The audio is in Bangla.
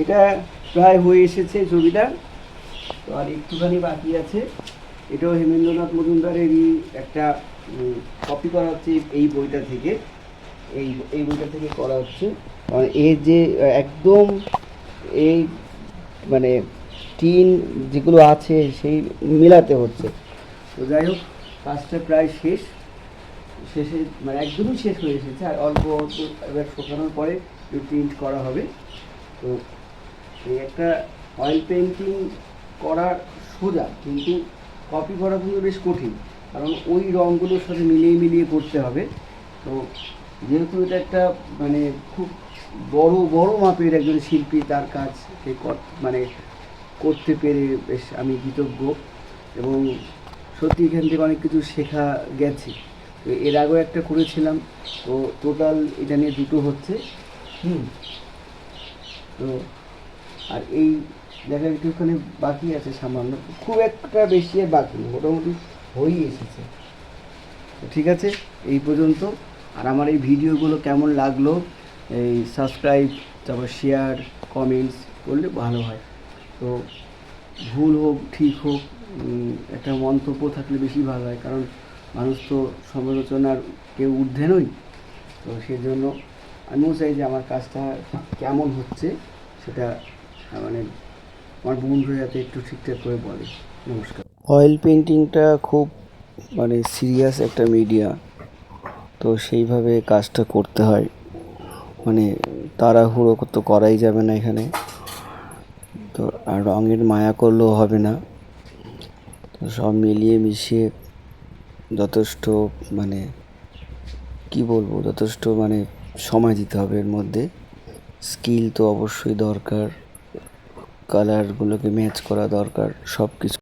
এটা প্রায় হয়ে এসেছে ছবিটা, তো আর একটুখানি বাকি আছে। এটাও হেমেন্দ্রনাথ মজুমদারেরই একটা কপি করা হচ্ছে এই বইটা থেকে, এই এই বইটা থেকে করা হচ্ছে। এর যে একদম এই মানে টিন যেগুলো আছে সেই মিলাতে হচ্ছে। তো যাই হোক, কাজটা প্রায় শেষে মানে একদমই শেষ হয়ে এসেছে, আর অল্প অল্প এবার শুকানোর পরে প্রিন্ট করা হবে। তো এই একটা অয়েল পেন্টিং করা সোজা, কিন্তু কপি করা কিন্তু বেশ কঠিন, কারণ ওই রঙগুলোর সাথে মিলিয়ে মিলিয়ে করতে হবে। তো যেহেতু এটা একটা মানে খুব বড় বড় মাপের একজন শিল্পী, তার কাজ সে মানে করতে পেরে বেশ আমি কৃতজ্ঞ, এবং সত্যি এখান থেকে অনেক কিছু শেখা গেছে। তো এর আগেও একটা করেছিলাম, তো টোটাল এটা নিয়ে দুটো হচ্ছে। তো আর এই দেখা একটুখানি বাকি আছে সামান্য, খুব একটা বেশি আর বাকি নেই, মোটামুটি হয়েই এসেছে। তো ঠিক আছে, এই পর্যন্ত। আর আমার এই ভিডিওগুলো কেমন লাগলো, এই সাবস্ক্রাইব, তারপর শেয়ার, কমেন্টস করলে ভালো হয়। তো ভুল হোক ঠিক হোক, একটা মন্তব্য থাকলে বেশি ভালো হয়, কারণ মানুষ তো সমালোচনার কেউ ঊর্ধ্বে নই। তো সেই জন্য আমিও চাই যে আমার কাজটা কেমন হচ্ছে সেটা মানে আমার বন্ধুরা যাতে একটু ঠিকঠাক করে বলে। নমস্কার। অয়েল পেন্টিংটা খুব মানে সিরিয়াস একটা মিডিয়া, তো সেইভাবে কাজটা করতে হয়, মানে তাড়াহুড়ো তো করাই যাবে না এখানে। তো আর রঙের মায়া করলেও হবে না, তো সব মিলিয়ে মিশিয়ে যথেষ্ট মানে কি বলবো, যথেষ্ট মানে সময় দিতে হবে এর মধ্যে। স্কিল তো অবশ্যই দরকার, কালারগুলোকে ম্যাচ করা দরকার, সব কিছু।